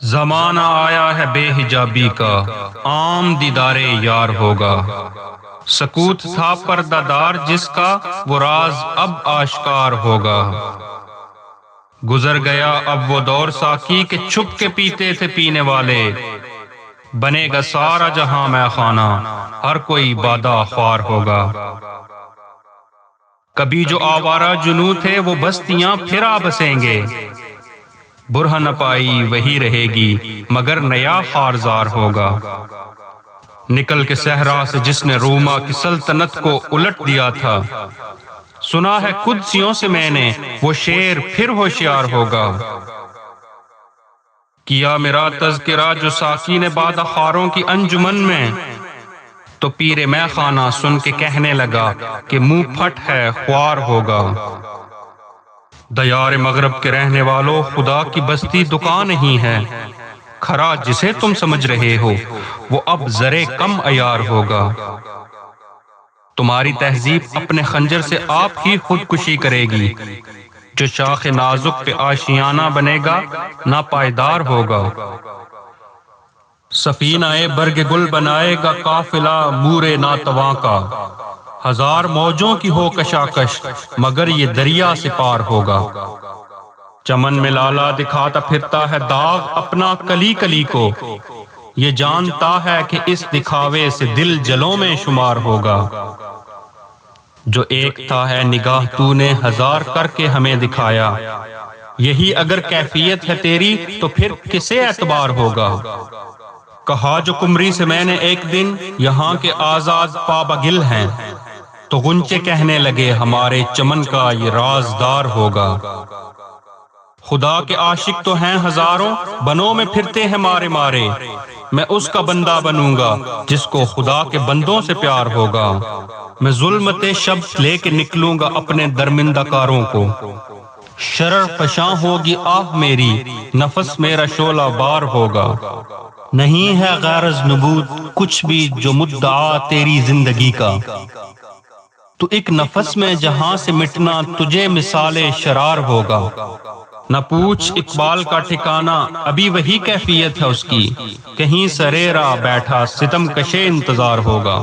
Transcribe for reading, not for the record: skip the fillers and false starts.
زمانہ آیا ہے بے حجابی کا، عام دیدارے یار ہوگا۔ سکوت تھا پردہ دار جس کا، وہ راز اب آشکار ہوگا۔ گزر گیا اب وہ دور ساقی کہ چھپ کے پیتے تھے پینے والے، بنے گا سارا جہاں مے خانہ، ہر کوئی بادہ خوار ہوگا۔ کبھی جو آوارہ جنوں تھے وہ بستیاں پھر آ بسیں گے، برہ نہ پائی وہی رہے گی مگر نیا خارزار ہوگا۔ نکل کے صحرا سے جس نے روما کی سلطنت کو الٹ دیا تھا، سنا ہے قدسیوں سے میں نے وہ شعر پھر ہوشیار ہوگا۔ کیا میرا تذکرہ جو ساقی نے بادہ خاروں کی انجمن میں، تو پیر مے خانہ سن کے کہنے لگا کہ منہ پھٹ ہے خوار ہوگا۔ دیار مغرب کے رہنے والوں، خدا کی بستی دکان نہیں ہے، کھرا جسے تم سمجھ رہے ہو وہ اب ذرے کم عیار ہوگا۔ تمہاری تہذیب اپنے خنجر سے آپ ہی خودکشی کرے گی، جو شاخ نازک پہ آشیانہ بنے گا ناپائیدار ہوگا۔ سفینہ برگ گل بنائے گا قافلہ مور ناتواں کا، ہزار موجوں کی ہو کشاکش مگر یہ دریا سے پار ہوگا۔ چمن میں لالا دکھاتا پھرتا ہے داغ اپنا کلی کلی کو، یہ جانتا ہے کہ اس دکھاوے سے دل جلوں میں شمار ہوگا۔ جو ایک تھا ہے نگاہ تو نے ہزار کر کے ہمیں دکھایا، یہی اگر کیفیت ہے تیری تو پھر کسے اعتبار ہوگا۔ کہا جو کمری سے میں نے ایک دن یہاں کے آزاد پابگل ہیں، تو غنچے کہنے لگے ہمارے چمن کا یہ رازدار ہوگا۔ خدا کے عاشق تو ہیں ہزاروں، بنوں میں پھرتے ہیں مارے مارے، میں اس کا بندہ بنوں گا جس کو خدا کے بندوں سے پیار ہوگا۔ میں ظلمت شب لے کے نکلوں گا اپنے درمندہ کاروں کو، شرر فشاں ہوگی آہ میری، نفس میرا شعلہ بار ہوگا۔ نہیں ہے غرض نبوت کچھ بھی جو مدعا تیری زندگی کا، تو ایک نفس میں جہاں سے مٹنا تجھے مثال شرار ہوگا۔ نہ پوچھ اقبال کا ٹھکانہ ابھی وہی کیفیت ہے اس کی، کہیں سریرا بیٹھا ستم کشے انتظار ہوگا۔